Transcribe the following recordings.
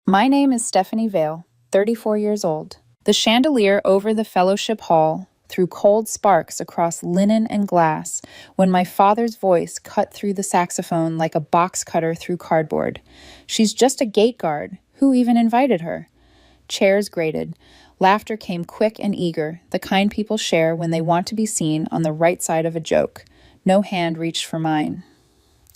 My name is Stephanie Vale, 34 years old. The chandelier over the fellowship hall threw cold sparks across linen and glass when my father's voice cut through the saxophone like a box cutter through cardboard. She's just a gate guard. Who even invited her? Chairs grated. Laughter came quick and eager, the kind people share when they want to be seen on the right side of a joke. No hand reached for mine.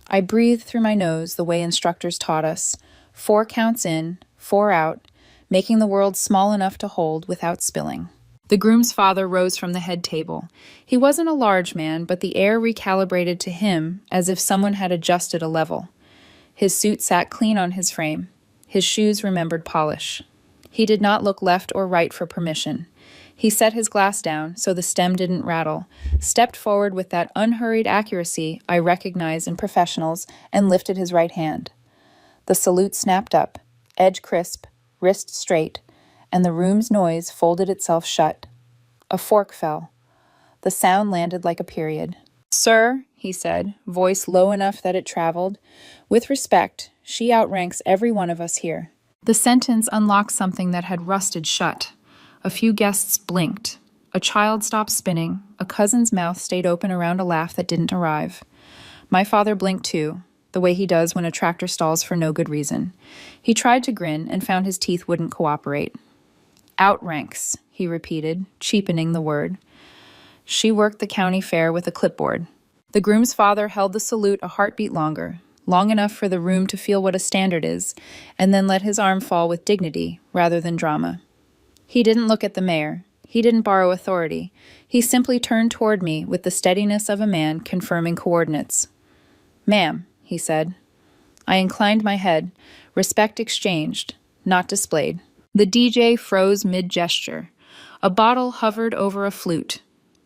I breathed through my nose the way instructors taught us. 4 counts in, 4 out, making the world small enough to hold without spilling. The groom's father rose from the head table. He wasn't a large man, but the air recalibrated to him as if someone had adjusted a level. His suit sat clean on his frame. His shoes remembered polish. He did not look left or right for permission. He set his glass down so the stem didn't rattle, stepped forward with that unhurried accuracy I recognize in professionals, and lifted his right hand. The salute snapped up, edge crisp, wrist straight, and the room's noise folded itself shut. A fork fell. The sound landed like a period. "Sir," he said, voice low enough that it traveled, "with respect, she outranks every one of us here." The sentence unlocked something that had rusted shut. A few guests blinked. A child stopped spinning. A cousin's mouth stayed open around a laugh that didn't arrive. My father blinked too, the way he does when a tractor stalls for no good reason. He tried to grin and found his teeth wouldn't cooperate. "Outranks," he repeated, cheapening the word. She worked the county fair with a clipboard. The groom's father held the salute a heartbeat longer, long enough for the room to feel what a standard is, and then let his arm fall with dignity rather than drama. He didn't look at the mayor. He didn't borrow authority. He simply turned toward me with the steadiness of a man confirming coordinates. "Ma'am," he said. I inclined my head, respect exchanged, not displayed. The DJ froze mid-gesture. A bottle hovered over a flute.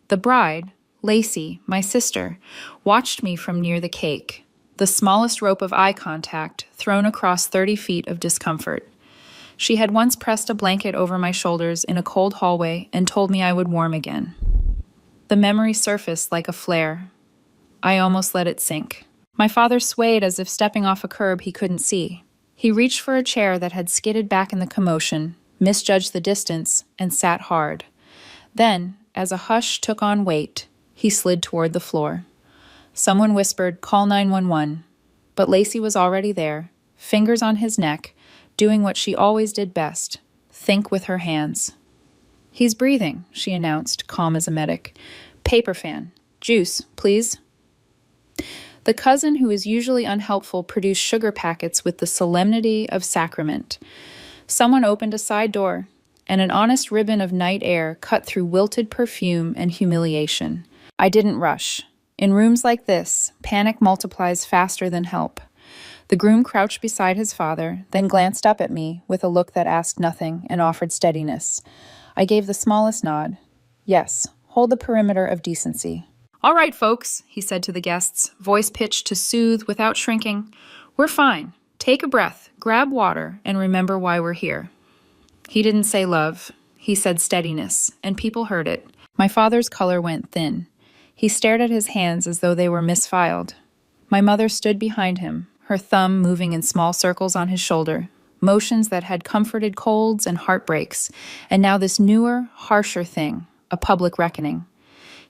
The bride, Lacey, my sister, watched me from near the cake, the smallest rope of eye contact thrown across 30 feet of discomfort. She had once pressed a blanket over my shoulders in a cold hallway and told me I would warm again. The memory surfaced like a flare. I almost let it sink. My father swayed as if stepping off a curb he couldn't see. He reached for a chair that had skidded back in the commotion, misjudged the distance, and sat hard. Then, as a hush took on weight, he slid toward the floor. Someone whispered, "Call 911," but Lacey was already there, fingers on his neck, doing what she always did best, think with her hands. "He's breathing," she announced, calm as a medic. "Paper fan. Juice, please." The cousin who is usually unhelpful produced sugar packets with the solemnity of sacrament. Someone opened a side door, and an honest ribbon of night air cut through wilted perfume and humiliation. I didn't rush. In rooms like this, panic multiplies faster than help. The groom crouched beside his father, then glanced up at me with a look that asked nothing and offered steadiness. I gave the smallest nod. "Yes, hold the perimeter of decency." "All right, folks," he said to the guests, voice pitched to soothe without shrinking. "We're fine. Take a breath, grab water, and remember why we're here." He didn't say love. He said steadiness, and people heard it. My father's color went thin. He stared at his hands as though they were misfiled. My mother stood behind him, her thumb moving in small circles on his shoulder, motions that had comforted colds and heartbreaks, and now this newer, harsher thing, a public reckoning.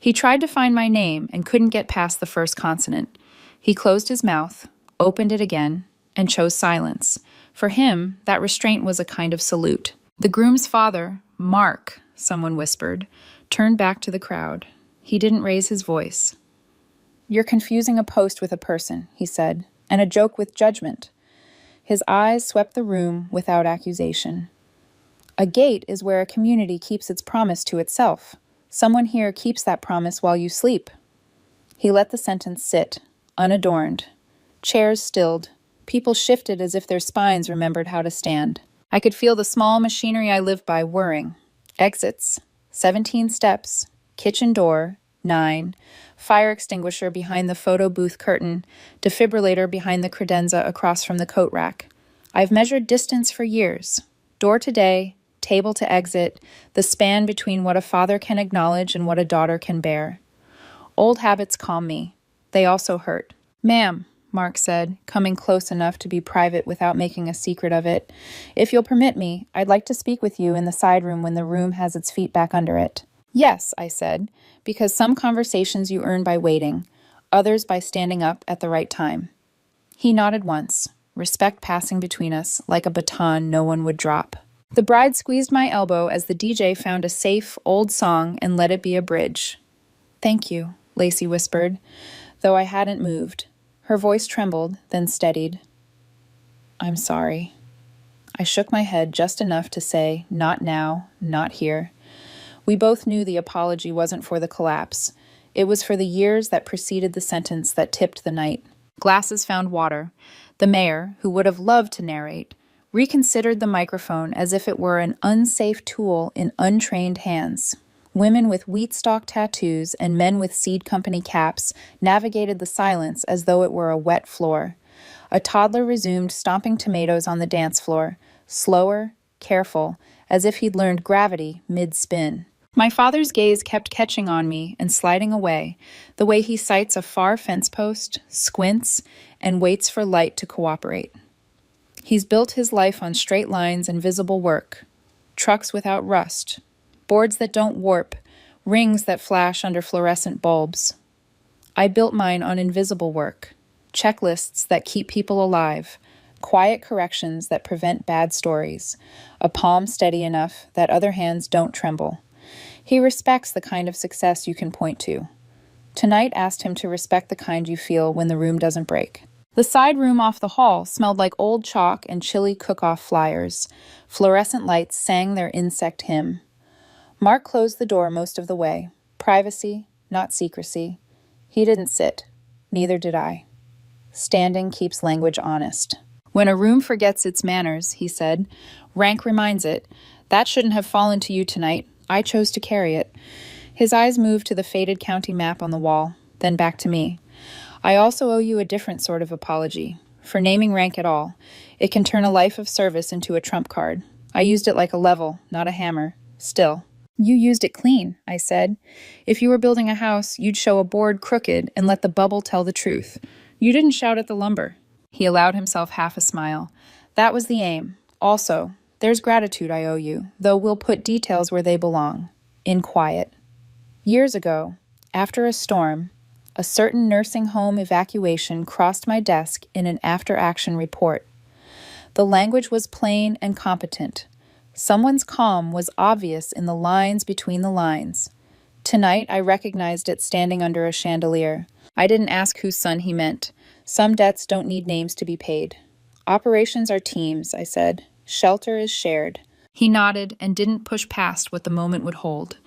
He tried to find my name and couldn't get past the first consonant. He closed his mouth, opened it again, and chose silence. For him, that restraint was a kind of salute. The groom's father, Mark, someone whispered, turned back to the crowd. He didn't raise his voice. "You're confusing a post with a person," he said, "and a joke with judgment." His eyes swept the room without accusation. "A gate is where a community keeps its promise to itself. Someone here keeps that promise while you sleep." He let the sentence sit, unadorned. Chairs stilled. People shifted as if their spines remembered how to stand. I could feel the small machinery I live by whirring. Exits. 17 steps. Kitchen door. 9. Fire extinguisher behind the photo booth curtain. Defibrillator behind the credenza across from the coat rack. I've measured distance for years. Door to day, table to exit, the span between what a father can acknowledge and what a daughter can bear. Old habits calm me. They also hurt. "Ma'am," Mark said, coming close enough to be private without making a secret of it. If you'll permit me, I'd like to speak with you in the side room when the room has its feet back under it. Yes, I said, because some conversations you earn by waiting, others by standing up at the right time. He nodded once, respect passing between us like a baton no one would drop. The bride squeezed my elbow as the DJ found a safe, old song and let it be a bridge. Thank you, Lacey whispered, though I hadn't moved. Her voice trembled, then steadied. I'm sorry. I shook my head just enough to say, not now, not here. We both knew the apology wasn't for the collapse. It was for the years that preceded the sentence that tipped the night. Glasses found water. The mayor, who would have loved to narrate, reconsidered the microphone as if it were an unsafe tool in untrained hands. Women with wheat stalk tattoos and men with seed company caps navigated the silence as though it were a wet floor. A toddler resumed stomping tomatoes on the dance floor, slower, careful, as if he'd learned gravity mid-spin. My father's gaze kept catching on me and sliding away, the way he sights a far fence post, squints, and waits for light to cooperate. He's built his life on straight lines and visible work, trucks without rust, boards that don't warp, rings that flash under fluorescent bulbs. I built mine on invisible work, checklists that keep people alive, quiet corrections that prevent bad stories, a palm steady enough that other hands don't tremble. He respects the kind of success you can point to. Tonight asked him to respect the kind you feel when the room doesn't break. The side room off the hall smelled like old chalk and chilly cook-off flyers. Fluorescent lights sang their insect hymn. Mark closed the door most of the way. Privacy, not secrecy. He didn't sit. Neither did I. Standing keeps language honest. When a room forgets its manners, he said, rank reminds it. That shouldn't have fallen to you tonight. I chose to carry it. His eyes moved to the faded county map on the wall, then back to me. I also owe you a different sort of apology, for naming rank at all. It can turn a life of service into a trump card. I used it like a level, not a hammer. Still. You used it clean, I said. If you were building a house, you'd show a board crooked and let the bubble tell the truth. You didn't shout at the lumber. He allowed himself half a smile. That was the aim. Also, there's gratitude I owe you, though we'll put details where they belong, in quiet. Years ago, after a storm, a certain nursing home evacuation crossed my desk in an after-action report. The language was plain and competent. Someone's calm was obvious in the lines between the lines. Tonight, I recognized it standing under a chandelier. I didn't ask whose son he meant. Some debts don't need names to be paid. Operations are teams, I said. Shelter is shared. He nodded and didn't push past what the moment would hold.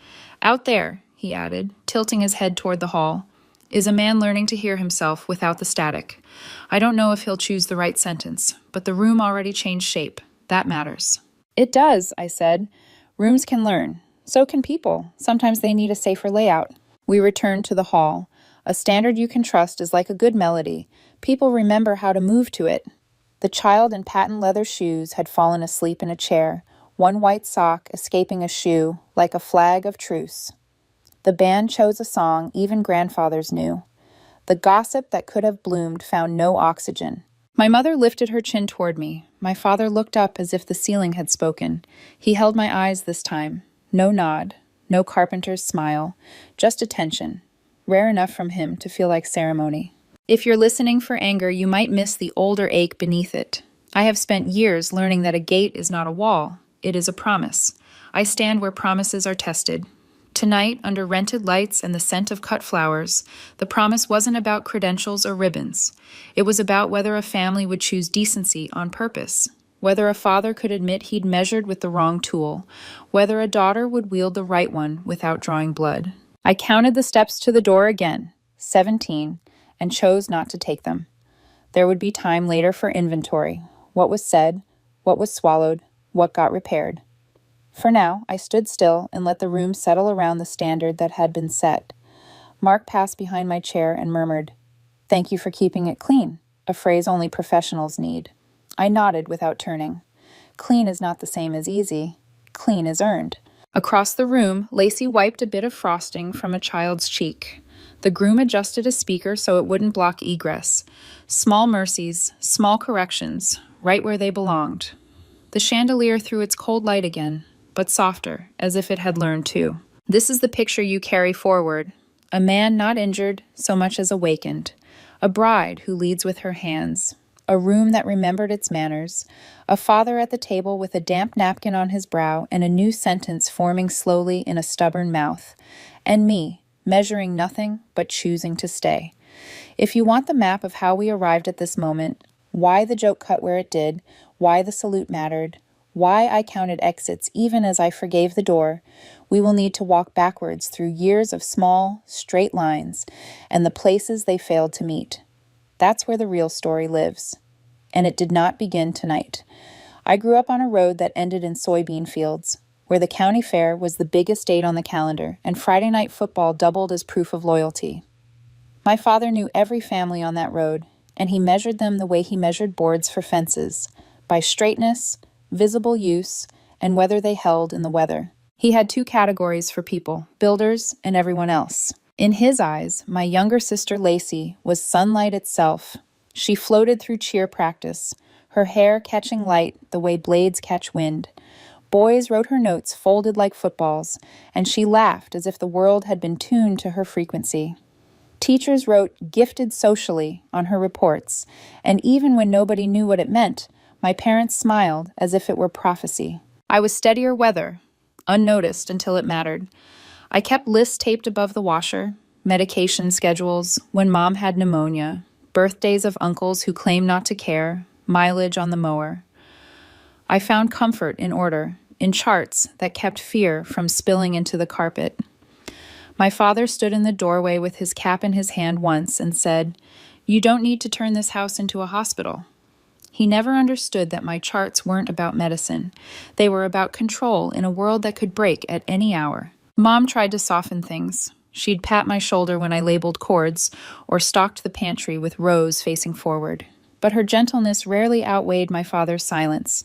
Out there, he added, tilting his head toward the hall, is a man learning to hear himself without the static. I don't know if he'll choose the right sentence, but the room already changed shape. That matters. It does, I said. Rooms can learn. So can people. Sometimes they need a safer layout. We returned to the hall. A standard you can trust is like a good melody. People remember how to move to it. The child in patent leather shoes had fallen asleep in a chair, one white sock escaping a shoe like a flag of truce. The band chose a song even grandfathers knew. The gossip that could have bloomed found no oxygen. My mother lifted her chin toward me. My father looked up as if the ceiling had spoken. He held my eyes this time. No nod, no carpenter's smile, just attention, rare enough from him to feel like ceremony. If you're listening for anger, you might miss the older ache beneath it. I have spent years learning that a gate is not a wall. It is a promise. I stand where promises are tested. Tonight, under rented lights and the scent of cut flowers, the promise wasn't about credentials or ribbons. It was about whether a family would choose decency on purpose, whether a father could admit he'd measured with the wrong tool, whether a daughter would wield the right one without drawing blood. I counted the steps to the door again, 17, and chose not to take them. There would be time later for inventory. What was said, what was swallowed, what got repaired. For now, I stood still and let the room settle around the standard that had been set. Mark passed behind my chair and murmured, "Thank you for keeping it clean," a phrase only professionals need. I nodded without turning. Clean is not the same as easy. Clean is earned. Across the room, Lacey wiped a bit of frosting from a child's cheek. The groom adjusted a speaker so it wouldn't block egress. Small mercies, small corrections, right where they belonged. The chandelier threw its cold light again, but softer, as if it had learned too. This is the picture you carry forward. A man not injured so much as awakened. A bride who leads with her hands. A room that remembered its manners. A father at the table with a damp napkin on his brow and a new sentence forming slowly in a stubborn mouth. And me, measuring nothing but choosing to stay. If you want the map of how we arrived at this moment, why the joke cut where it did, why the salute mattered, why I counted exits even as I forgave the door, we will need to walk backwards through years of small, straight lines and the places they failed to meet. That's where the real story lives. And it did not begin tonight. I grew up on a road that ended in soybean fields, where the county fair was the biggest date on the calendar and Friday night football doubled as proof of loyalty. My father knew every family on that road, and he measured them the way he measured boards for fences, by straightness, visible use, and whether they held in the weather. He had two categories for people, builders and everyone else. In his eyes, my younger sister Lacey was sunlight itself. She floated through cheer practice, her hair catching light the way blades catch wind. Boys wrote her notes folded like footballs, and she laughed as if the world had been tuned to her frequency. Teachers wrote "gifted socially" on her reports, and even when nobody knew what it meant, my parents smiled as if it were prophecy. I was steadier weather, unnoticed until it mattered. I kept lists taped above the washer, medication schedules, when mom had pneumonia, birthdays of uncles who claimed not to care, mileage on the mower. I found comfort in order, in charts that kept fear from spilling into the carpet. My father stood in the doorway with his cap in his hand once and said, "You don't need to turn this house into a hospital." He never understood that my charts weren't about medicine. They were about control in a world that could break at any hour. Mom tried to soften things. She'd pat my shoulder when I labeled chords or stocked the pantry with rows facing forward. But her gentleness rarely outweighed my father's silence.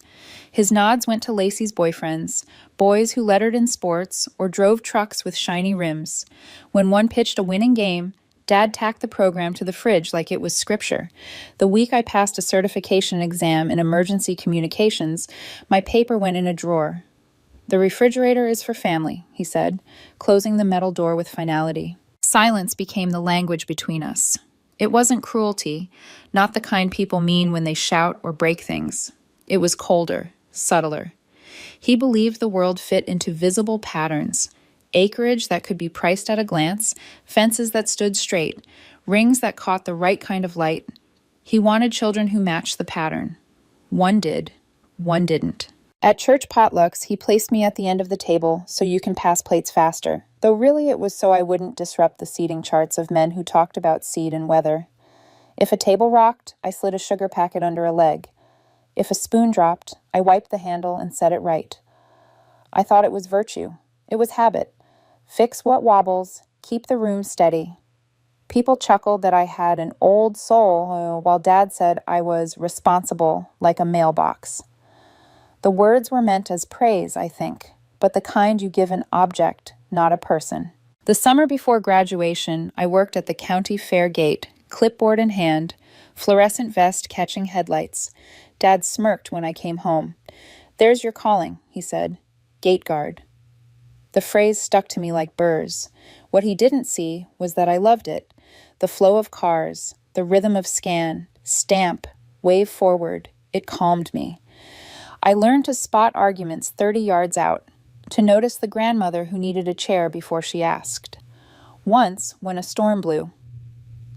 His nods went to Lacey's boyfriends, boys who lettered in sports or drove trucks with shiny rims. When one pitched a winning game, Dad tacked the program to the fridge like it was scripture. The week I passed a certification exam in emergency communications, my paper went in a drawer. "The refrigerator is for family," he said, closing the metal door with finality. Silence became the language between us. It wasn't cruelty, not the kind people mean when they shout or break things. It was colder, subtler. He believed the world fit into visible patterns, acreage that could be priced at a glance, fences that stood straight, rings that caught the right kind of light. He wanted children who matched the pattern. One did, one didn't. At church potlucks, he placed me at the end of the table so you can pass plates faster, though really it was so I wouldn't disrupt the seating charts of men who talked about seed and weather. If a table rocked, I slid a sugar packet under a leg. If a spoon dropped, I wiped the handle and set it right. I thought it was virtue. It was habit. Fix what wobbles, keep the room steady. People chuckled that I had an old soul, while Dad said I was responsible like a mailbox. The words were meant as praise, I think, but the kind you give an object, not a person. The summer before graduation, I worked at the county fair gate, clipboard in hand, fluorescent vest catching headlights. Dad smirked when I came home. "There's your calling," he said. "Gate guard." The phrase stuck to me like burrs. What he didn't see was that I loved it. The flow of cars, the rhythm of scan, stamp, wave forward, it calmed me. I learned to spot arguments 30 yards out, to notice the grandmother who needed a chair before she asked. Once, when a storm blew,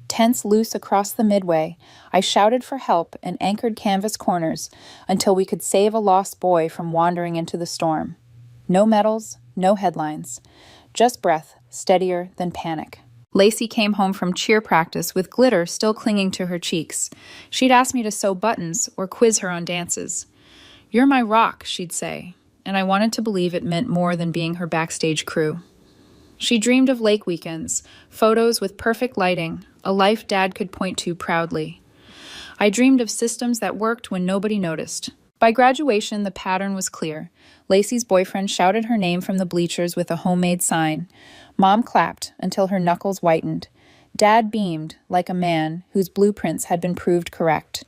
tense loose across the midway, I shouted for help and anchored canvas corners until we could save a lost boy from wandering into the storm. No medals, no headlines, just breath, steadier than panic. Lacey came home from cheer practice with glitter still clinging to her cheeks. She'd asked me to sew buttons or quiz her on dances. "You're my rock," she'd say, and I wanted to believe it meant more than being her backstage crew. She dreamed of lake weekends, photos with perfect lighting, a life Dad could point to proudly. I dreamed of systems that worked when nobody noticed. By graduation, the pattern was clear. Lacey's boyfriend shouted her name from the bleachers with a homemade sign. Mom clapped until her knuckles whitened. Dad beamed like a man whose blueprints had been proved correct.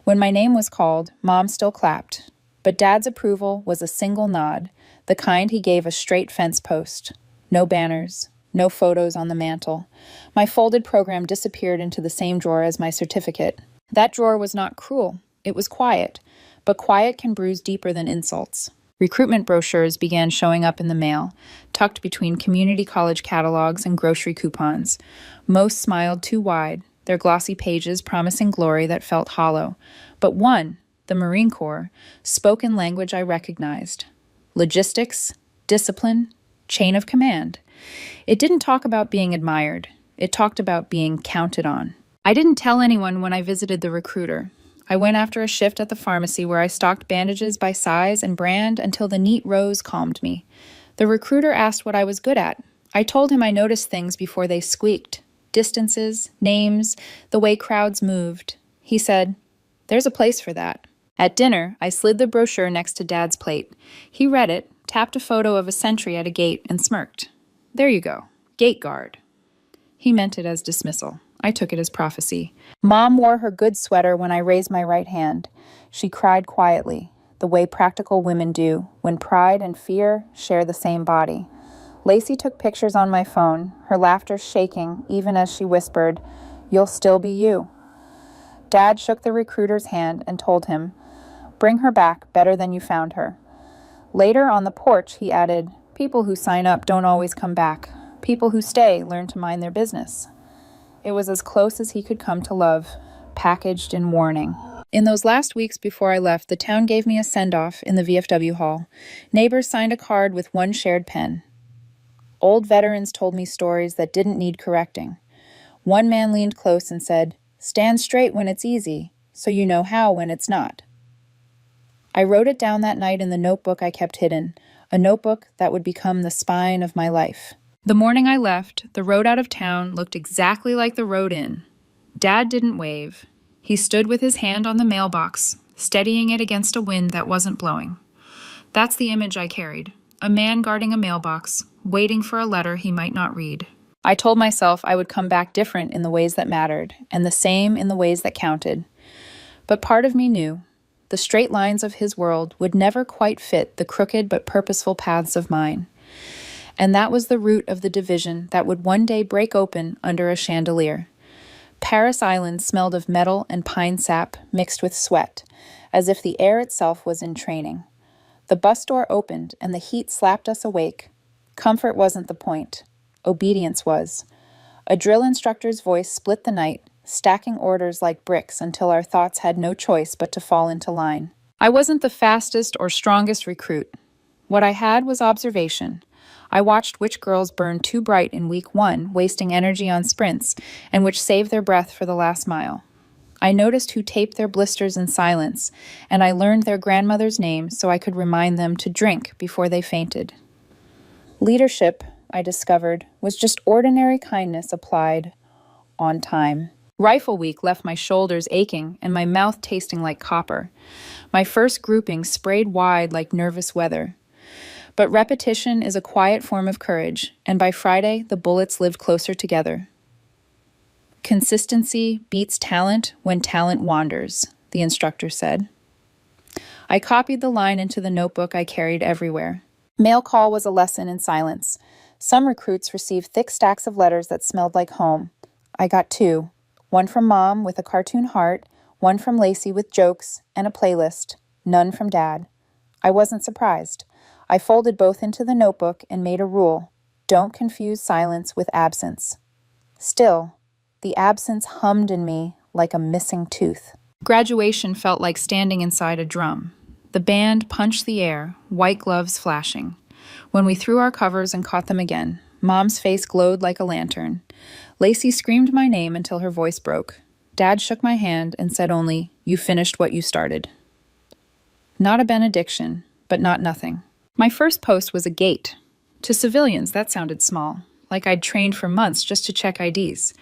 When my name was called, Mom still clapped. But Dad's approval was a single nod, the kind he gave a straight fence post. No banners, no photos on the mantel. My folded program disappeared into the same drawer as my certificate. That drawer was not cruel. It was quiet, but quiet can bruise deeper than insults. Recruitment brochures began showing up in the mail, tucked between community college catalogs and grocery coupons. Most smiled too wide, their glossy pages promising glory that felt hollow. But one, the Marine Corps, spoke in language I recognized. Logistics, discipline, chain of command. It didn't talk about being admired. It talked about being counted on. I didn't tell anyone when I visited the recruiter. I went after a shift at the pharmacy where I stocked bandages by size and brand until the neat rows calmed me. The recruiter asked what I was good at. I told him I noticed things before they squeaked. Distances, names, the way crowds moved. He said, "There's a place for that." At dinner, I slid the brochure next to Dad's plate. He read it, tapped a photo of a sentry at a gate, and smirked. "There you go. Gate guard." He meant it as dismissal. I took it as prophecy. Mom wore her good sweater when I raised my right hand. She cried quietly, the way practical women do, when pride and fear share the same body. Lacey took pictures on my phone, her laughter shaking even as she whispered, "You'll still be you." Dad shook the recruiter's hand and told him, "Bring her back better than you found her." Later on the porch, he added, "People who sign up don't always come back. People who stay learn to mind their business." It was as close as he could come to love, packaged in warning. In those last weeks before I left, the town gave me a send-off in the VFW hall. Neighbors signed a card with one shared pen. Old veterans told me stories that didn't need correcting. One man leaned close and said, "Stand straight when it's easy, so you know how when it's not." I wrote it down that night in the notebook I kept hidden, a notebook that would become the spine of my life. The morning I left, the road out of town looked exactly like the road in. Dad didn't wave. He stood with his hand on the mailbox, steadying it against a wind that wasn't blowing. That's the image I carried, a man guarding a mailbox, waiting for a letter he might not read. I told myself I would come back different in the ways that mattered, and the same in the ways that counted. But part of me knew the straight lines of his world would never quite fit the crooked but purposeful paths of mine. And that was the root of the division that would one day break open under a chandelier. Paris Island smelled of metal and pine sap mixed with sweat, as if the air itself was in training. The bus door opened and the heat slapped us awake. Comfort wasn't the point. Obedience was. A drill instructor's voice split the night, stacking orders like bricks until our thoughts had no choice but to fall into line. I wasn't the fastest or strongest recruit. What I had was observation. I watched which girls burned too bright in week 1, wasting energy on sprints, and which saved their breath for the last mile. I noticed who taped their blisters in silence, and I learned their grandmother's name so I could remind them to drink before they fainted. Leadership, I discovered, was just ordinary kindness applied on time. Rifle week left my shoulders aching and my mouth tasting like copper. My first grouping sprayed wide like nervous weather. But repetition is a quiet form of courage, and by Friday, the bullets lived closer together. Consistency beats talent when talent wanders, the instructor said. I copied the line into the notebook I carried everywhere. Mail call was a lesson in silence. Some recruits received thick stacks of letters that smelled like home. I got 2. One from Mom with a cartoon heart, one from Lacey with jokes and a playlist, none from Dad. I wasn't surprised. I folded both into the notebook and made a rule: don't confuse silence with absence. Still, the absence hummed in me like a missing tooth. Graduation felt like standing inside a drum. The band punched the air, white gloves flashing. When we threw our covers and caught them again, Mom's face glowed like a lantern. Lacey screamed my name until her voice broke. Dad shook my hand and said only, "You finished what you started." Not a benediction, but not nothing. My first post was a gate. To civilians, that sounded small, like I'd trained for months just to check IDs.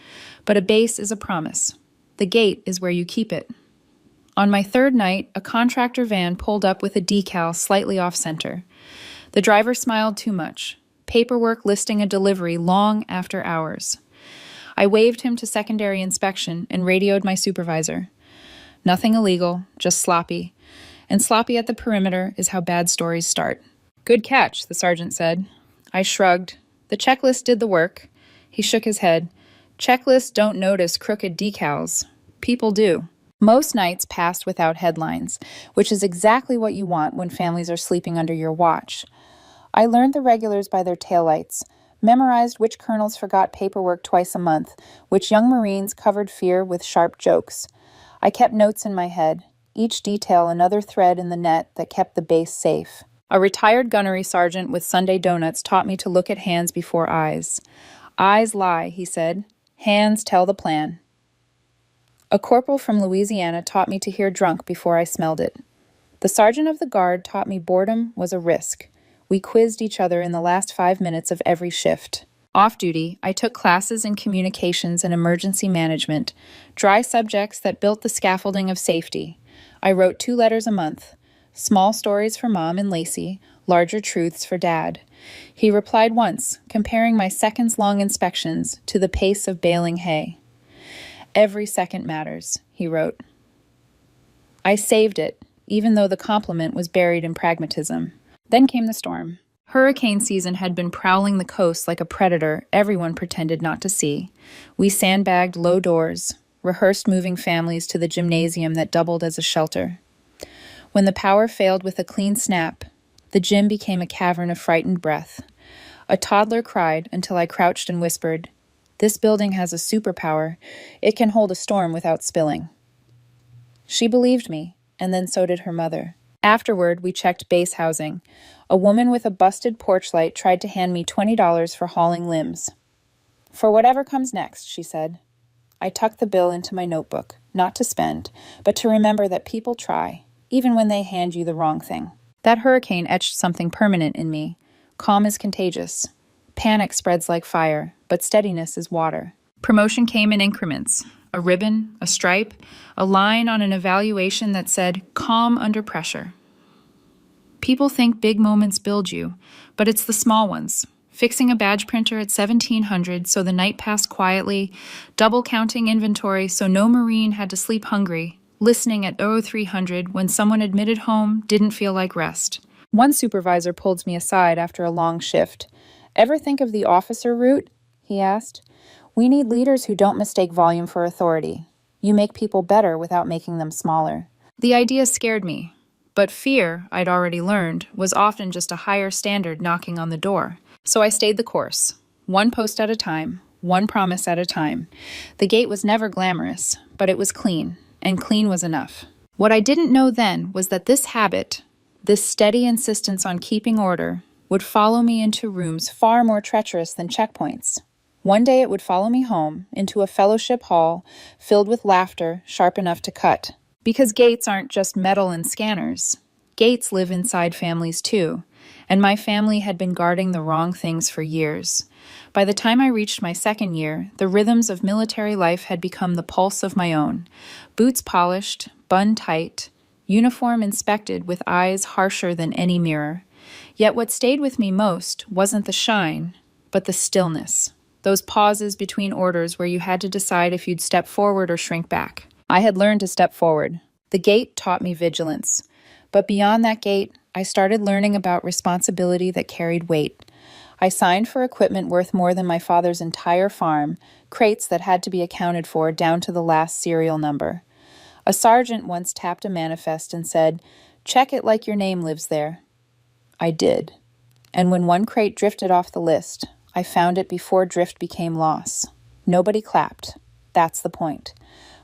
But a base is a promise. The gate is where you keep it. On my third night, a contractor van pulled up with a decal slightly off-center. The driver smiled too much, paperwork listing a delivery long after hours. I waved him to secondary inspection and radioed my supervisor. Nothing illegal, just sloppy. And sloppy at the perimeter is how bad stories start. Good catch, the sergeant said. I shrugged. The checklist did the work. He shook his head. Checklists don't notice crooked decals. People do. Most nights passed without headlines, which is exactly what you want when families are sleeping under your watch. I learned the regulars by their taillights, memorized which colonels forgot paperwork twice a month, which young Marines covered fear with sharp jokes. I kept notes in my head, each detail another thread in the net that kept the base safe. A retired gunnery sergeant with Sunday donuts taught me to look at hands before eyes. Eyes lie, he said. Hands tell the plan. A corporal from Louisiana taught me to hear drunk before I smelled it. The sergeant of the guard taught me boredom was a risk. We quizzed each other in the last 5 minutes of every shift. Off-duty, I took classes in communications and emergency management, dry subjects that built the scaffolding of safety. I wrote 2 letters a month, small stories for Mom and Lacey, larger truths for Dad. He replied once, comparing my seconds-long inspections to the pace of baling hay. Every second matters, he wrote. I saved it, even though the compliment was buried in pragmatism. Then came the storm. Hurricane season had been prowling the coast like a predator everyone pretended not to see. We sandbagged low doors, rehearsed moving families to the gymnasium that doubled as a shelter. When the power failed with a clean snap, the gym became a cavern of frightened breath. A toddler cried until I crouched and whispered, "This building has a superpower. It can hold a storm without spilling." She believed me, and then so did her mother. Afterward, we checked base housing. A woman with a busted porch light tried to hand me $20 for hauling limbs. "For whatever comes next," she said. I tucked the bill into my notebook, not to spend, but to remember that people try, even when they hand you the wrong thing. That hurricane etched something permanent in me. Calm is contagious. Panic spreads like fire, but steadiness is water. Promotion came in increments. A ribbon, a stripe, a line on an evaluation that said, "Calm under pressure." People think big moments build you, but it's the small ones. Fixing a badge printer at 1700 so the night passed quietly, double counting inventory so no Marine had to sleep hungry, listening at 0300 when someone admitted home didn't feel like rest. One supervisor pulled me aside after a long shift. "Ever think of the officer route?" he asked. "We need leaders who don't mistake volume for authority. You make people better without making them smaller." The idea scared me, but fear, I'd already learned, was often just a higher standard knocking on the door. So I stayed the course, one post at a time, one promise at a time. The gate was never glamorous, but it was clean, and clean was enough. What I didn't know then was that this habit, this steady insistence on keeping order, would follow me into rooms far more treacherous than checkpoints. One day it would follow me home, into a fellowship hall filled with laughter sharp enough to cut. Because gates aren't just metal and scanners. Gates live inside families too, and my family had been guarding the wrong things for years. By the time I reached my 2nd year, the rhythms of military life had become the pulse of my own. Boots polished, bun tight, uniform inspected with eyes harsher than any mirror. Yet what stayed with me most wasn't the shine, but the stillness. Those pauses between orders where you had to decide if you'd step forward or shrink back. I had learned to step forward. The gate taught me vigilance. But beyond that gate, I started learning about responsibility that carried weight. I signed for equipment worth more than my father's entire farm, crates that had to be accounted for down to the last serial number. A sergeant once tapped a manifest and said, "Check it like your name lives there." I did. And when one crate drifted off the list, I found it before drift became loss. Nobody clapped. That's the point.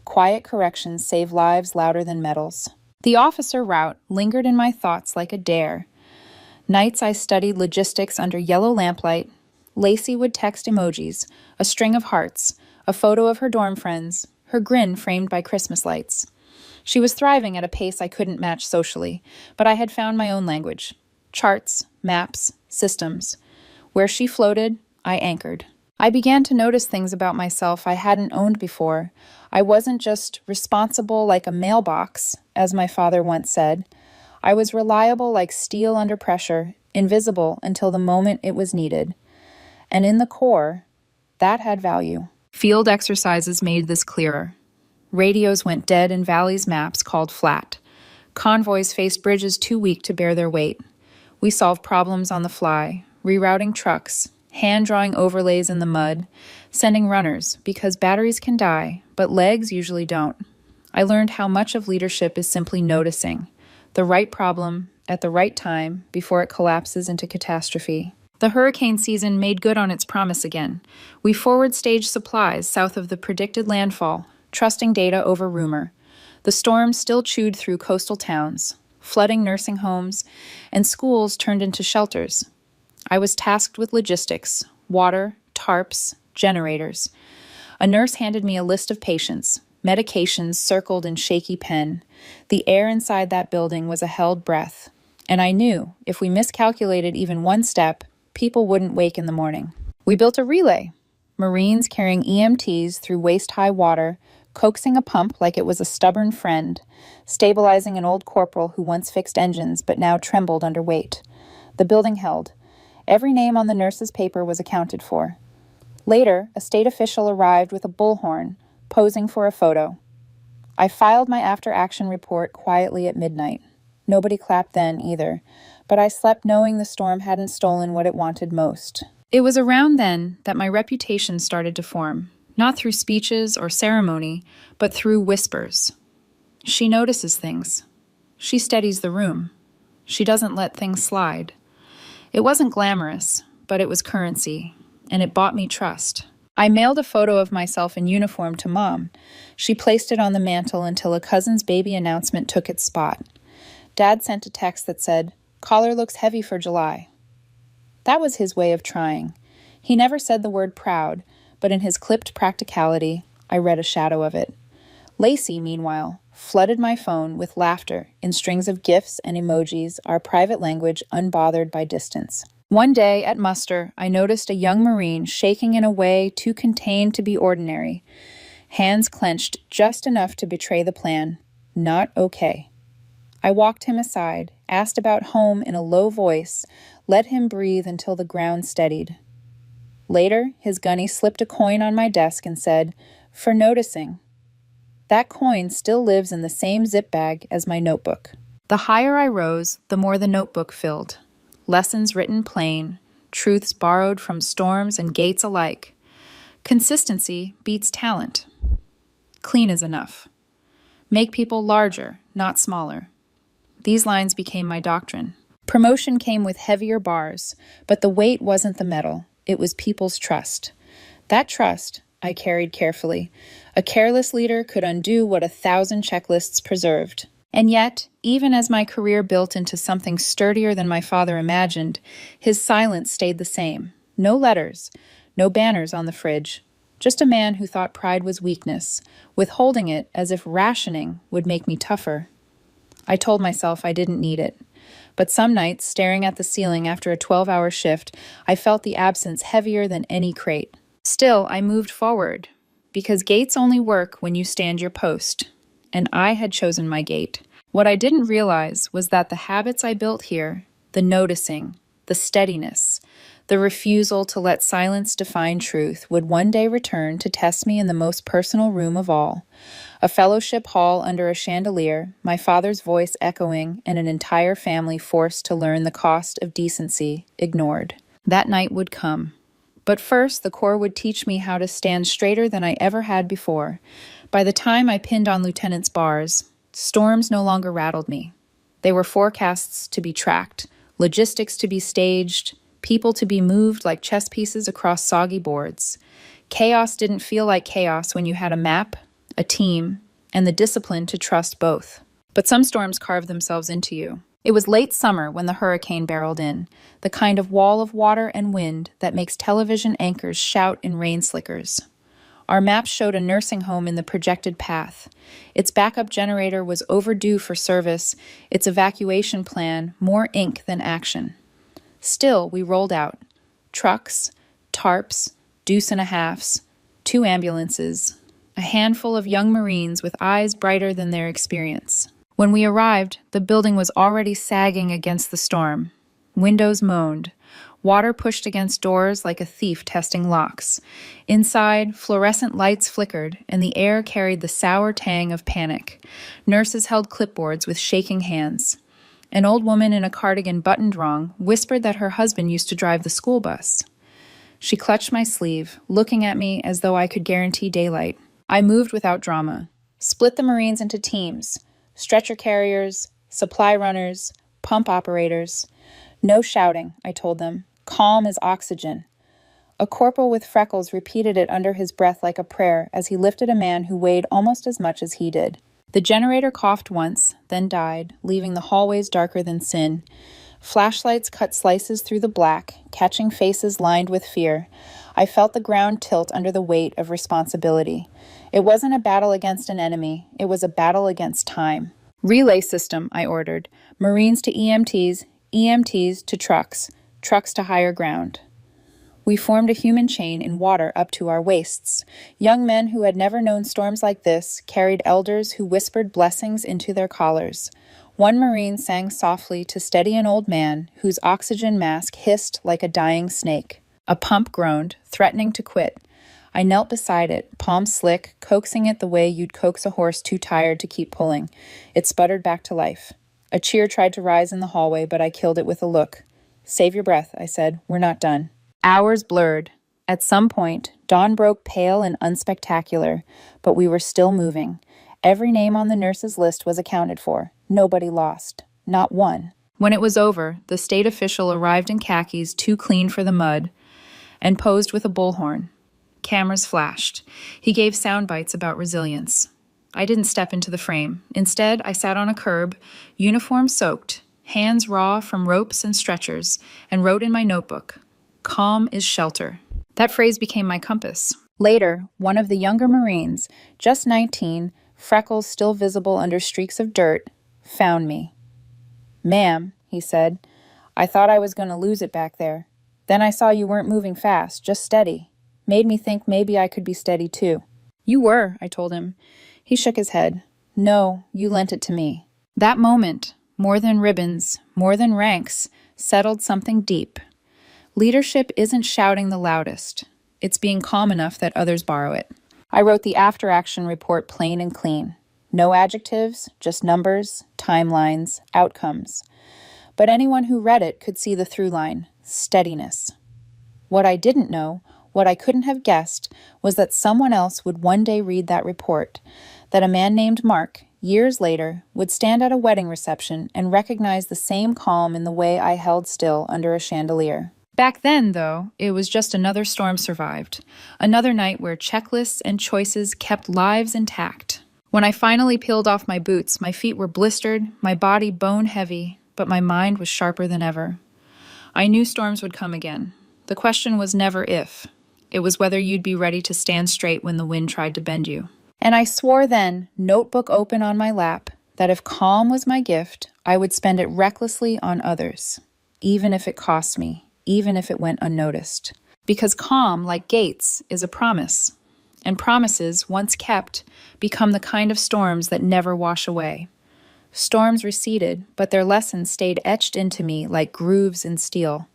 Quiet corrections save lives louder than medals. The officer route lingered in my thoughts like a dare. Nights I studied logistics under yellow lamplight. Lacey would text emojis, a string of hearts, a photo of her dorm friends, her grin framed by Christmas lights. She was thriving at a pace I couldn't match socially, but I had found my own language. Charts, maps, systems. Where she floated, I anchored. I began to notice things about myself I hadn't owned before. I wasn't just responsible like a mailbox, as my father once said. I was reliable like steel under pressure, invisible until the moment it was needed. And in the core, that had value. Field exercises made this clearer. Radios went dead in valleys maps called flat. Convoys faced bridges too weak to bear their weight. We solved problems on the fly, rerouting trucks, hand-drawing overlays in the mud, sending runners, because batteries can die, but legs usually don't. I learned how much of leadership is simply noticing the right problem at the right time before it collapses into catastrophe. The hurricane season made good on its promise again. We forward-staged supplies south of the predicted landfall, trusting data over rumor. The storm still chewed through coastal towns, flooding nursing homes, and schools turned into shelters. I was tasked with logistics, water, tarps, generators. A nurse handed me a list of patients, medications circled in shaky pen. The air inside that building was a held breath, and I knew if we miscalculated even one step, people wouldn't wake in the morning. We built a relay, Marines carrying EMTs through waist-high water, coaxing a pump like it was a stubborn friend, stabilizing an old corporal who once fixed engines but now trembled under weight. The building held. Every name on the nurse's paper was accounted for. Later, a state official arrived with a bullhorn, posing for a photo. I filed my after-action report quietly at midnight. Nobody clapped then either, but I slept knowing the storm hadn't stolen what it wanted most. It was around then that my reputation started to form, not through speeches or ceremony, but through whispers. She notices things. She steadies the room. She doesn't let things slide. It wasn't glamorous, but it was currency, and it bought me trust. I mailed a photo of myself in uniform to Mom. She placed it on the mantle until a cousin's baby announcement took its spot. Dad sent a text that said, "Collar looks heavy for July." That was his way of trying. He never said the word proud, but in his clipped practicality, I read a shadow of it. Lacey, meanwhile, flooded my phone with laughter in strings of GIFs and emojis, our private language unbothered by distance. One day at muster, I noticed a young Marine shaking in a way too contained to be ordinary. Hands clenched just enough to betray the plan. Not okay. I walked him aside, asked about home in a low voice, let him breathe until the ground steadied. Later, his gunny slipped a coin on my desk and said, "For noticing." That coin still lives in the same zip bag as my notebook. The higher I rose, the more the notebook filled. Lessons written plain, truths borrowed from storms and gates alike. Consistency beats talent. Clean is enough. Make people larger, not smaller. These lines became my doctrine. Promotion came with heavier bars, but the weight wasn't the metal. It was people's trust. That trust I carried carefully. A careless leader could undo what 1,000 checklists preserved. And yet, even as my career built into something sturdier than my father imagined, his silence stayed the same. No letters, no banners on the fridge. Just a man who thought pride was weakness, withholding it as if rationing would make me tougher. I told myself I didn't need it. But some nights, staring at the ceiling after a 12-hour shift, I felt the absence heavier than any crate. Still, I moved forward, because gates only work when you stand your post, and I had chosen my gate. What I didn't realize was that the habits I built here, the noticing, the steadiness, the refusal to let silence define truth, would one day return to test me in the most personal room of all. A fellowship hall under a chandelier, my father's voice echoing, and an entire family forced to learn the cost of decency ignored. That night would come. But first, the Corps would teach me how to stand straighter than I ever had before. By the time I pinned on lieutenant's bars, storms no longer rattled me. They were forecasts to be tracked, logistics to be staged, people to be moved like chess pieces across soggy boards. Chaos didn't feel like chaos when you had a map, a team, and the discipline to trust both. But some storms carve themselves into you. It was late summer when the hurricane barreled in, the kind of wall of water and wind that makes television anchors shout in rain slickers. Our map showed a nursing home in the projected path. Its backup generator was overdue for service, its evacuation plan more ink than action. Still, we rolled out. Trucks, tarps, deuce-and-a-halves, 2 ambulances, a handful of young Marines with eyes brighter than their experience. When we arrived, the building was already sagging against the storm. Windows moaned. Water pushed against doors like a thief testing locks. Inside, fluorescent lights flickered, and the air carried the sour tang of panic. Nurses held clipboards with shaking hands. An old woman in a cardigan buttoned wrong whispered that her husband used to drive the school bus. She clutched my sleeve, looking at me as though I could guarantee daylight. I moved without drama. Split the Marines into teams: stretcher carriers, supply runners, pump operators. No shouting, I told them. Calm as oxygen. A corporal with freckles repeated it under his breath like a prayer as he lifted a man who weighed almost as much as he did. The generator coughed once, then died, leaving the hallways darker than sin. Flashlights cut slices through the black, catching faces lined with fear. I felt the ground tilt under the weight of responsibility. It wasn't a battle against an enemy. It was a battle against time. Relay system, I ordered. Marines to EMTs, EMTs to trucks, trucks to higher ground. We formed a human chain in water up to our waists. Young men who had never known storms like this carried elders who whispered blessings into their collars. One Marine sang softly to steady an old man whose oxygen mask hissed like a dying snake. A pump groaned, threatening to quit. I knelt beside it, palms slick, coaxing it the way you'd coax a horse too tired to keep pulling. It sputtered back to life. A cheer tried to rise in the hallway, but I killed it with a look. "Save your breath," I said. "We're not done." Hours blurred. At some point, dawn broke pale and unspectacular, but we were still moving. Every name on the nurses' list was accounted for. Nobody lost. Not one. When it was over, the state official arrived in khakis too clean for the mud and posed with a bullhorn. Cameras flashed. He gave sound bites about resilience. I didn't step into the frame. Instead, I sat on a curb, uniform soaked, hands raw from ropes and stretchers, and wrote in my notebook, "Calm is shelter." That phrase became my compass. Later, one of the younger Marines, just 19, freckles still visible under streaks of dirt, found me. "Ma'am," he said, "I thought I was going to lose it back there. Then I saw you weren't moving fast, just steady. Made me think maybe I could be steady too." "You were," I told him. He shook his head. "No, you lent it to me." That moment, more than ribbons, more than ranks, settled something deep. Leadership isn't shouting the loudest. It's being calm enough that others borrow it. I wrote the after-action report plain and clean. No adjectives, just numbers, timelines, outcomes. But anyone who read it could see the through line: steadiness. What I didn't know, what I couldn't have guessed, was that someone else would one day read that report, that a man named Mark, years later, would stand at a wedding reception and recognize the same calm in the way I held still under a chandelier. Back then, though, it was just another storm survived, another night where checklists and choices kept lives intact. When I finally peeled off my boots, my feet were blistered, my body bone-heavy, but my mind was sharper than ever. I knew storms would come again. The question was never if. It was whether you'd be ready to stand straight when the wind tried to bend you. And I swore then, notebook open on my lap, that if calm was my gift, I would spend it recklessly on others, even if it cost me. Even if it went unnoticed. Because calm, like gates, is a promise. And promises, once kept, become the kind of storms that never wash away. Storms receded, but their lessons stayed etched into me like grooves in steel.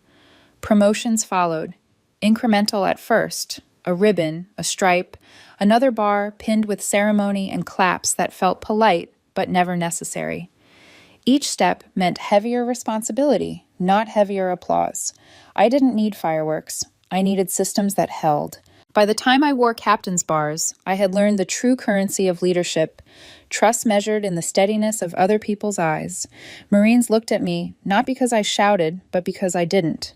Promotions followed, incremental at first, a ribbon, a stripe, another bar pinned with ceremony and claps that felt polite but never necessary. Each step meant heavier responsibility, not heavier applause. I didn't need fireworks. I needed systems that held. By the time I wore captain's bars, I had learned the true currency of leadership, trust measured in the steadiness of other people's eyes. Marines looked at me, not because I shouted, but because I didn't.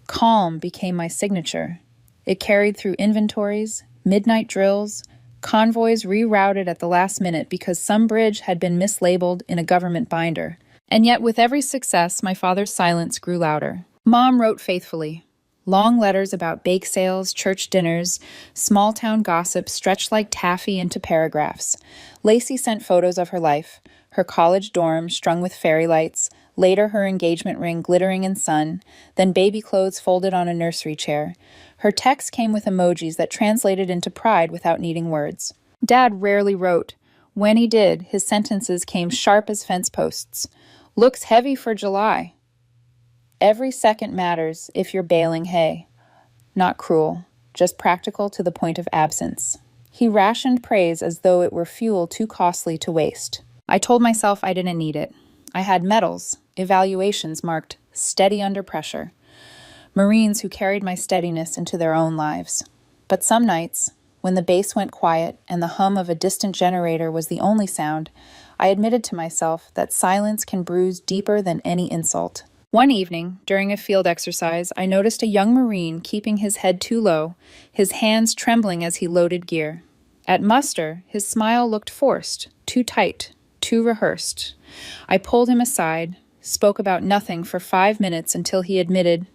Calm became my signature. It carried through inventories, midnight drills, convoys rerouted at the last minute because some bridge had been mislabeled in a government binder. And yet with every success, my father's silence grew louder. Mom wrote faithfully. Long letters about bake sales, church dinners, small-town gossip stretched like taffy into paragraphs. Lacey sent photos of her life, her college dorm strung with fairy lights, later her engagement ring glittering in sun, then baby clothes folded on a nursery chair. Her texts came with emojis that translated into pride without needing words. Dad rarely wrote. When he did, his sentences came sharp as fence posts. Looks heavy for July. Every second matters if you're baling hay. Not cruel, just practical to the point of absence. He rationed praise as though it were fuel too costly to waste. I told myself I didn't need it. I had medals, evaluations marked steady under pressure. Marines who carried my steadiness into their own lives. But some nights, when the base went quiet and the hum of a distant generator was the only sound, I admitted to myself that silence can bruise deeper than any insult. One evening, during a field exercise, I noticed a young Marine keeping his head too low, his hands trembling as he loaded gear. At muster, his smile looked forced, too tight, too rehearsed. I pulled him aside, spoke about nothing for 5 minutes until he admitted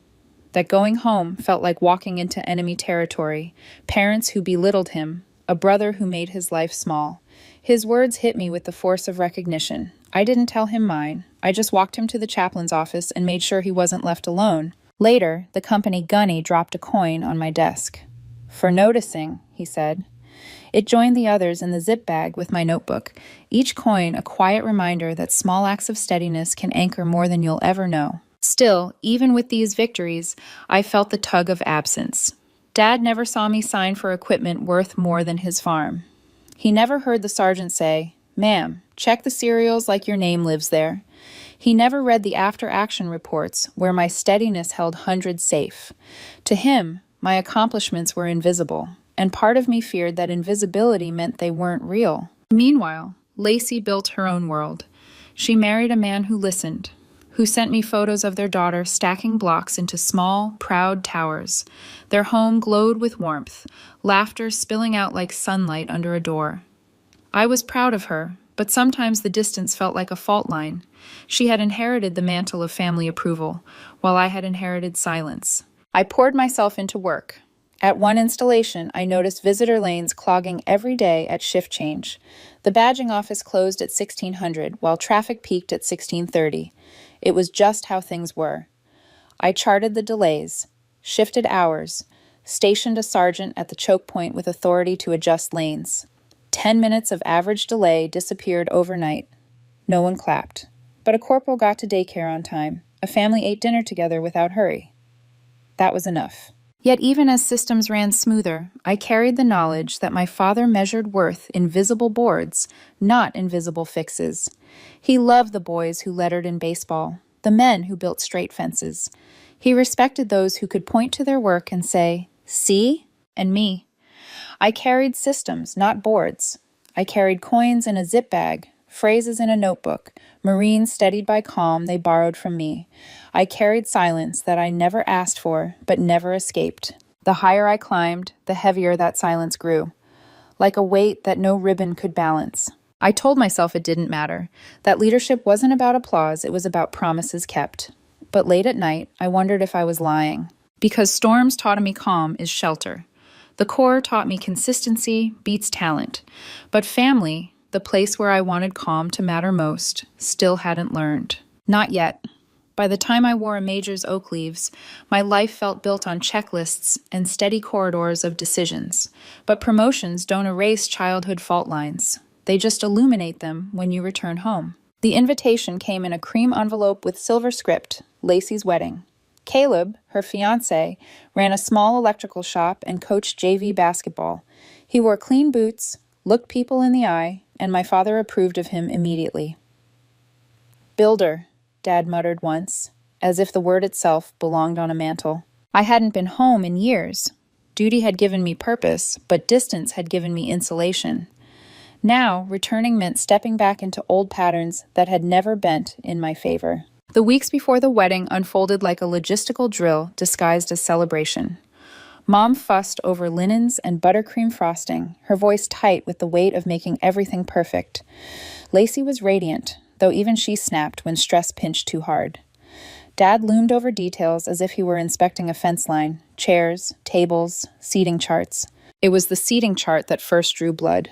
that going home felt like walking into enemy territory, parents who belittled him, a brother who made his life small. His words hit me with the force of recognition. I didn't tell him mine. I just walked him to the chaplain's office and made sure he wasn't left alone. Later, the company gunny dropped a coin on my desk. "For noticing," he said. It joined the others in the zip bag with my notebook, each coin a quiet reminder that small acts of steadiness can anchor more than you'll ever know. Still, even with these victories, I felt the tug of absence. Dad never saw me sign for equipment worth more than his farm. He never heard the sergeant say, "Ma'am, check the serials like your name lives there." He never read the after-action reports where my steadiness held hundreds safe. To him, my accomplishments were invisible, and part of me feared that invisibility meant they weren't real. Meanwhile, Lacey built her own world. She married a man who listened, who sent me photos of their daughter stacking blocks into small, proud towers. Their home glowed with warmth, laughter spilling out like sunlight under a door. I was proud of her, but sometimes the distance felt like a fault line. She had inherited the mantle of family approval, while I had inherited silence. I poured myself into work. At one installation, I noticed visitor lanes clogging every day at shift change. The badging office closed at 1600, while traffic peaked at 1630. It was just how things were. I charted the delays, shifted hours, stationed a sergeant at the choke point with authority to adjust lanes. 10 minutes of average delay disappeared overnight. No one clapped. But a corporal got to daycare on time. A family ate dinner together without hurry. That was enough. Yet even as systems ran smoother, I carried the knowledge that my father measured worth in visible boards, not invisible fixes. He loved the boys who lettered in baseball, the men who built straight fences. He respected those who could point to their work and say, "See?" and me. I carried systems, not boards. I carried coins in a zip bag, phrases in a notebook, Marines steadied by calm they borrowed from me. I carried silence that I never asked for, but never escaped. The higher I climbed, the heavier that silence grew, like a weight that no ribbon could balance. I told myself it didn't matter, that leadership wasn't about applause, it was about promises kept. But late at night, I wondered if I was lying. Because storms taught me calm is shelter. The Corps taught me consistency beats talent. But family, the place where I wanted calm to matter most, still hadn't learned. Not yet. By the time I wore a major's oak leaves, my life felt built on checklists and steady corridors of decisions. But promotions don't erase childhood fault lines. They just illuminate them when you return home. The invitation came in a cream envelope with silver script, Lacey's wedding. Caleb, her fiancé, ran a small electrical shop and coached JV basketball. He wore clean boots, looked people in the eye, and my father approved of him immediately. "Builder," Dad muttered once, as if the word itself belonged on a mantle. I hadn't been home in years. Duty had given me purpose, but distance had given me insulation. Now, returning meant stepping back into old patterns that had never bent in my favor. The weeks before the wedding unfolded like a logistical drill disguised as celebration. Mom fussed over linens and buttercream frosting, her voice tight with the weight of making everything perfect. Lacey was radiant, though even she snapped when stress pinched too hard. Dad loomed over details as if he were inspecting a fence line, chairs, tables, seating charts. It was the seating chart that first drew blood.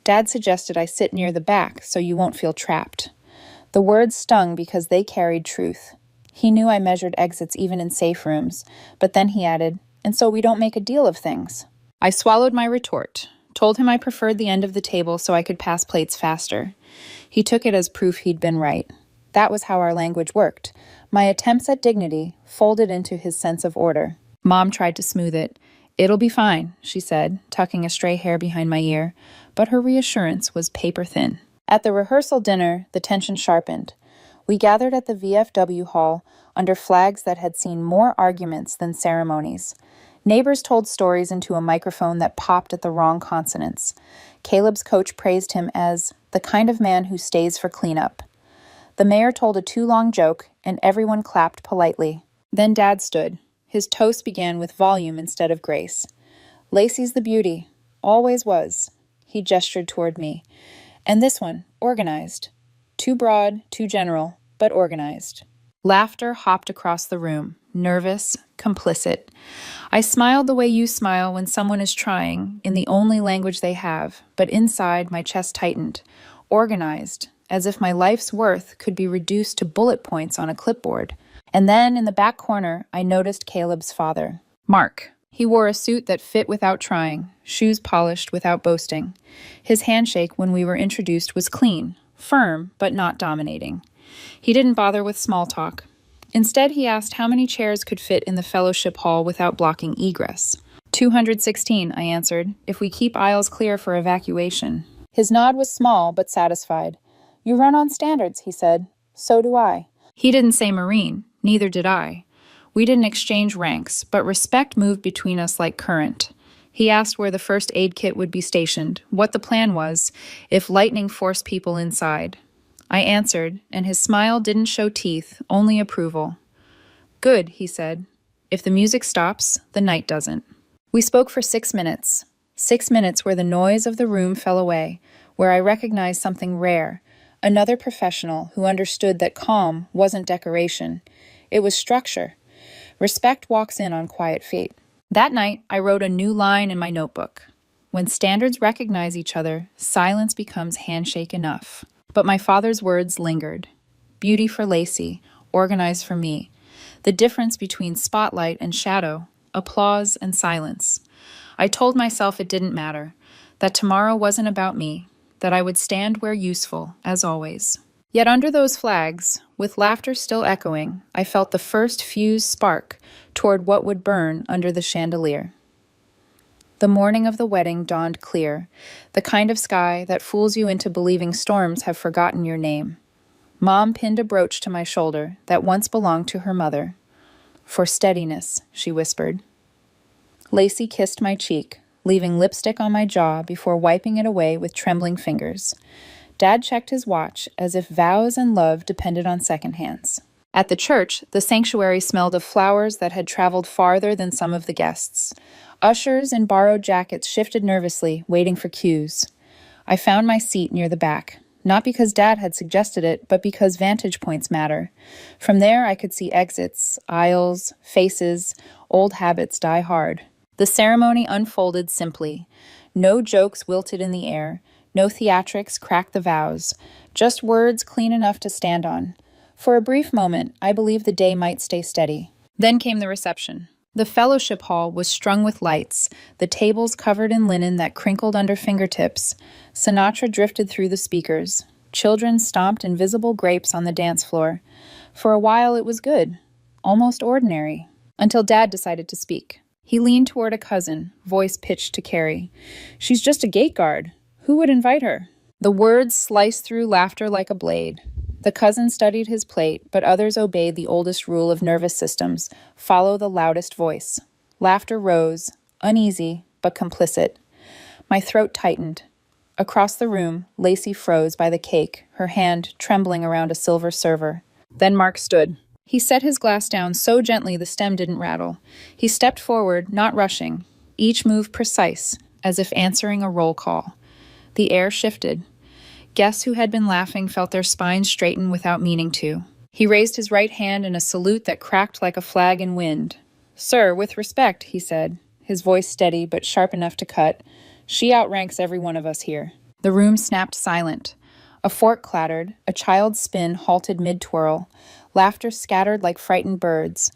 Dad suggested I sit near the back so you won't feel trapped. The words stung because they carried truth. He knew I measured exits even in safe rooms, but then he added, "And so we don't make a deal of things." I swallowed my retort, told him I preferred the end of the table so I could pass plates faster. He took it as proof he'd been right. That was how our language worked. My attempts at dignity folded into his sense of order. Mom tried to smooth it. "It'll be fine," she said, tucking a stray hair behind my ear, but her reassurance was paper thin. At the rehearsal dinner, the tension sharpened. We gathered at the VFW hall under flags that had seen more arguments than ceremonies. Neighbors told stories into a microphone that popped at the wrong consonants. Caleb's coach praised him as the kind of man who stays for cleanup. The mayor told a too long joke, and everyone clapped politely. Then Dad stood. His toast began with volume instead of grace. "Lacey's the beauty. Always was." He gestured toward me. "And this one, organized. Too broad, too general, but organized." Laughter hopped across the room, nervous, complicit. I smiled the way you smile when someone is trying, in the only language they have, but inside my chest tightened. Organized, as if my life's worth could be reduced to bullet points on a clipboard. And then, in the back corner, I noticed Caleb's father, Mark. He wore a suit that fit without trying, shoes polished without boasting. His handshake when we were introduced was clean, firm, but not dominating. He didn't bother with small talk. Instead, he asked how many chairs could fit in the fellowship hall without blocking egress. 216, I answered, if we keep aisles clear for evacuation. His nod was small, but satisfied. "You run on standards," he said. "So do I." He didn't say Marine, neither did I. We didn't exchange ranks, but respect moved between us like current. He asked where the first aid kit would be stationed, what the plan was, if lightning forced people inside. I answered, and his smile didn't show teeth, only approval. "Good," he said. "If the music stops, the night doesn't." We spoke for 6 minutes. 6 minutes where the noise of the room fell away, where I recognized something rare, another professional who understood that calm wasn't decoration. It was structure. Respect walks in on quiet feet. That night, I wrote a new line in my notebook. When standards recognize each other, silence becomes handshake enough. But my father's words lingered. Beauty for Lacey, organized for me. The difference between spotlight and shadow, applause and silence. I told myself it didn't matter, that tomorrow wasn't about me, that I would stand where useful, as always. Yet under those flags, with laughter still echoing, I felt the first fused spark toward what would burn under the chandelier. The morning of the wedding dawned clear, the kind of sky that fools you into believing storms have forgotten your name. Mom pinned a brooch to my shoulder that once belonged to her mother. "For steadiness," she whispered. Lacey kissed my cheek, leaving lipstick on my jaw before wiping it away with trembling fingers. Dad checked his watch as if vows and love depended on second hands. At the church, the sanctuary smelled of flowers that had traveled farther than some of the guests. Ushers in borrowed jackets shifted nervously, waiting for cues. I found my seat near the back, not because Dad had suggested it, but because vantage points matter. From there, I could see exits, aisles, faces, old habits die hard. The ceremony unfolded simply. No jokes wilted in the air, no theatrics cracked the vows, just words clean enough to stand on. For a brief moment, I believed the day might stay steady. Then came the reception. The fellowship hall was strung with lights, the tables covered in linen that crinkled under fingertips. Sinatra drifted through the speakers. Children stomped invisible grapes on the dance floor. For a while it was good, almost ordinary, until Dad decided to speak. He leaned toward a cousin, voice pitched to Carrie. "She's just a gate guard. Who would invite her?" The words sliced through laughter like a blade. The cousin studied his plate, but others obeyed the oldest rule of nervous systems, follow the loudest voice. Laughter rose, uneasy, but complicit. My throat tightened. Across the room, Lacey froze by the cake, her hand trembling around a silver server. Then Mark stood. He set his glass down so gently the stem didn't rattle. He stepped forward, not rushing, each move precise, as if answering a roll call. The air shifted. Guests who had been laughing felt their spines straighten without meaning to. He raised his right hand in a salute that cracked like a flag in wind. "Sir, with respect," he said, his voice steady but sharp enough to cut. "She outranks every one of us here." The room snapped silent. A fork clattered, a child's spin halted mid-twirl. Laughter scattered like frightened birds.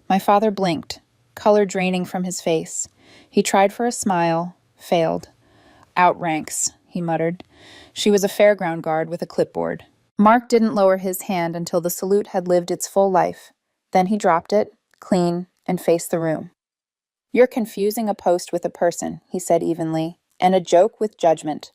My father blinked, color draining from his face. He tried for a smile, failed. "Outranks," he muttered. "She was a fairground guard with a clipboard." Mark didn't lower his hand until the salute had lived its full life. Then he dropped it, clean, and faced the room. "You're confusing a post with a person," he said evenly, "and a joke with judgment.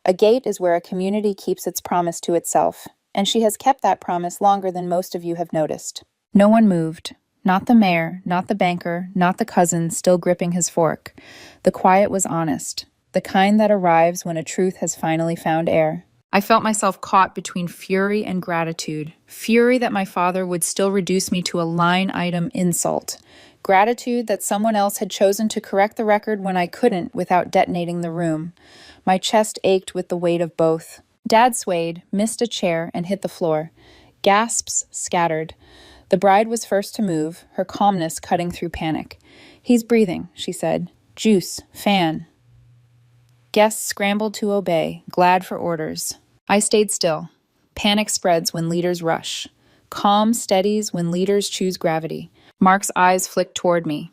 A gate is where a community keeps its promise to itself, and she has kept that promise longer than most of you have noticed." No one moved. Not the mayor, not the banker, not the cousin still gripping his fork. The quiet was honest, the kind that arrives when a truth has finally found air. I felt myself caught between fury and gratitude. Fury that my father would still reduce me to a line-item insult. Gratitude that someone else had chosen to correct the record when I couldn't without detonating the room. My chest ached with the weight of both. Dad swayed, missed a chair, and hit the floor. Gasps scattered. The bride was first to move, her calmness cutting through panic. "He's breathing," she said. "Juice, fan." Guests scrambled to obey, glad for orders. I stayed still. Panic spreads when leaders rush. Calm steadies when leaders choose gravity. Mark's eyes flicked toward me.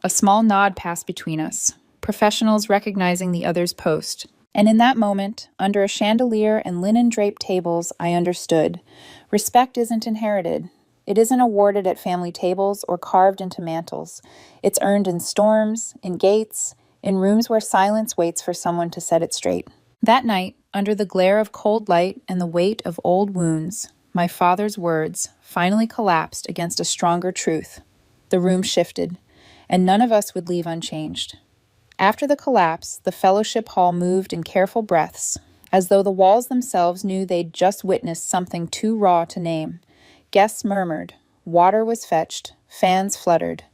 A small nod passed between us, professionals recognizing the other's post. And in that moment, under a chandelier and linen-draped tables, I understood. Respect isn't inherited. It isn't awarded at family tables or carved into mantles. It's earned in storms, in gates, in rooms where silence waits for someone to set it straight. That night, under the glare of cold light and the weight of old wounds, my father's words finally collapsed against a stronger truth. The room shifted, and none of us would leave unchanged. After the collapse, the fellowship hall moved in careful breaths, as though the walls themselves knew they'd just witnessed something too raw to name. Guests murmured. Water was fetched. Fans fluttered.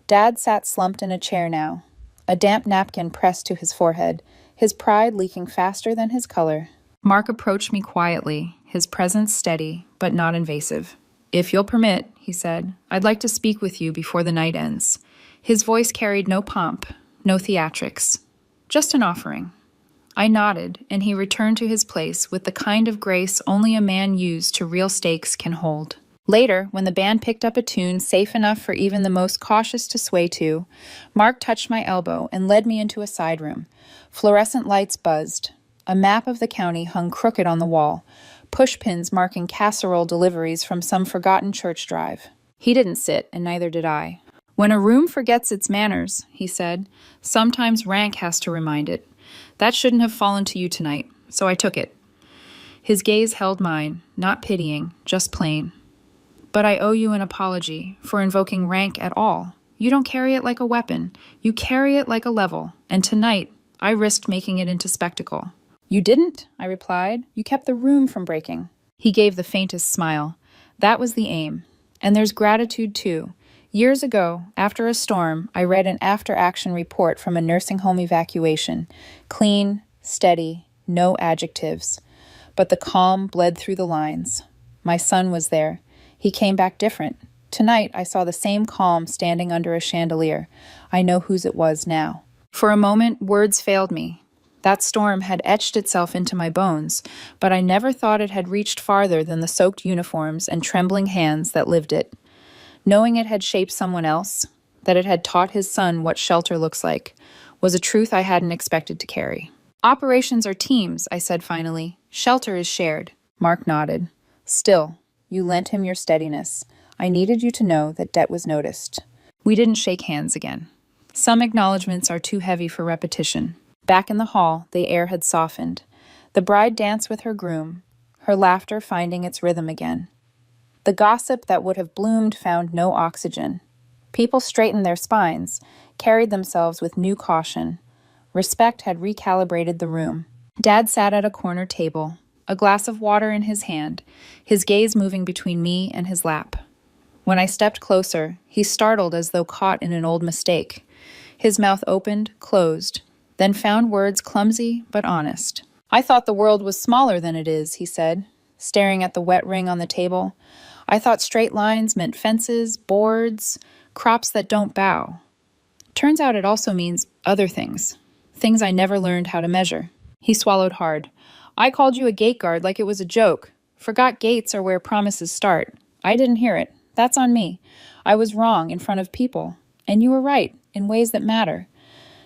Dad sat slumped in a chair now, a damp napkin pressed to his forehead, his pride leaking faster than his color. Mark approached me quietly, his presence steady, but not invasive. "If you'll permit," he said, "I'd like to speak with you before the night ends." His voice carried no pomp, no theatrics, just an offering. I nodded, and he returned to his place with the kind of grace only a man used to real stakes can hold. Later, when the band picked up a tune safe enough for even the most cautious to sway to, Mark touched my elbow and led me into a side room. Fluorescent lights buzzed. A map of the county hung crooked on the wall, pushpins marking casserole deliveries from some forgotten church drive. He didn't sit, and neither did I. "When a room forgets its manners," he said, "sometimes rank has to remind it. That shouldn't have fallen to you tonight, so I took it." His gaze held mine, not pitying, just plain. "But I owe you an apology for invoking rank at all. You don't carry it like a weapon. You carry it like a level, and tonight I risked making it into spectacle." "You didn't," I replied. "You kept the room from breaking." He gave the faintest smile. "That was the aim. And there's gratitude, too. Years ago, after a storm, I read an after-action report from a nursing home evacuation. Clean, steady, no adjectives. But the calm bled through the lines. My son was there. He came back different. Tonight, I saw the same calm standing under a chandelier. I know whose it was now." For a moment, words failed me. That storm had etched itself into my bones, but I never thought it had reached farther than the soaked uniforms and trembling hands that lived it. Knowing it had shaped someone else, that it had taught his son what shelter looks like, was a truth I hadn't expected to carry. "Operations are teams," I said finally. "Shelter is shared." Mark nodded. "Still, you lent him your steadiness. I needed you to know that debt was noticed." We didn't shake hands again. Some acknowledgments are too heavy for repetition. Back in the hall, the air had softened. The bride danced with her groom, her laughter finding its rhythm again. The gossip that would have bloomed found no oxygen. People straightened their spines, carried themselves with new caution. Respect had recalibrated the room. Dad sat at a corner table, a glass of water in his hand, his gaze moving between me and his lap. When I stepped closer, he startled as though caught in an old mistake. His mouth opened, closed, then found words clumsy but honest. "I thought the world was smaller than it is," he said, staring at the wet ring on the table. "I thought straight lines meant fences, boards, crops that don't bow. Turns out it also means other things I never learned how to measure." He swallowed hard. "I called you a gate guard like it was a joke. Forgot gates are where promises start. I didn't hear it. That's on me. I was wrong in front of people. And you were right, in ways that matter."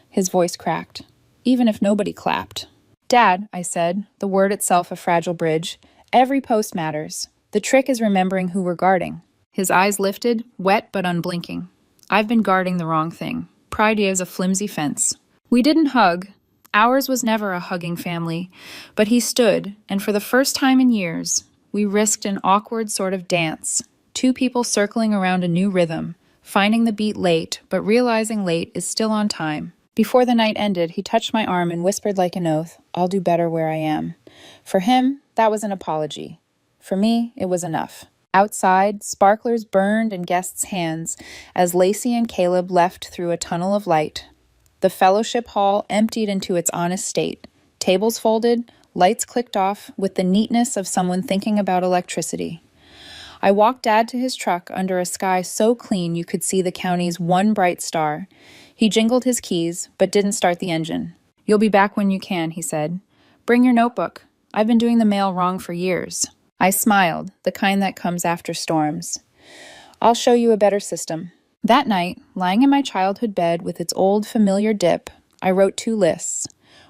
His voice cracked. "Even if nobody clapped." "Dad," I said, the word itself a fragile bridge, Every post matters. The trick is remembering who we're guarding. His eyes lifted, wet but unblinking. I've been guarding the wrong thing. Pride is a flimsy fence. We didn't hug. Ours was never a hugging family. But he stood, and for the first time in years, we risked an awkward sort of dance. Two people circling around a new rhythm, finding the beat late, but realizing late is still on time. Before the night ended, he touched my arm and whispered like an oath, "I'll do better where I am." For him, that was an apology. For me, it was enough. Outside, sparklers burned in guests' hands as Lacey and Caleb left through a tunnel of light. The fellowship hall emptied into its honest state. Tables folded, lights clicked off with the neatness of someone thinking about electricity. I walked Dad to his truck under a sky so clean you could see the county's one bright star. He jingled his keys, but didn't start the engine. "You'll be back when you can," he said. "Bring your notebook. I've been doing the mail wrong for years." I smiled, the kind that comes after storms. "I'll show you a better system." That night, lying in my childhood bed with its old familiar dip, I wrote 2 lists.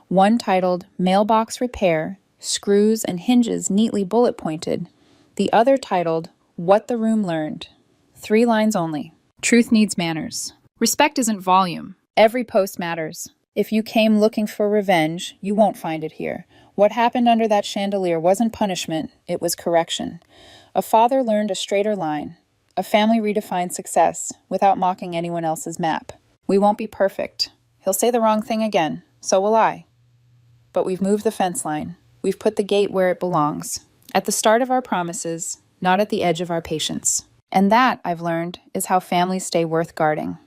One titled Mailbox Repair, screws and hinges neatly bullet-pointed. The other titled What the Room Learned. 3 lines only. Truth needs manners. Respect isn't volume. Every post matters. If you came looking for revenge, you won't find it here. What happened under that chandelier wasn't punishment, it was correction. A father learned a straighter line. A family redefined success without mocking anyone else's map. We won't be perfect. He'll say the wrong thing again. So will I. But we've moved the fence line. We've put the gate where it belongs. At the start of our promises, not at the edge of our patience. And that, I've learned, is how families stay worth guarding.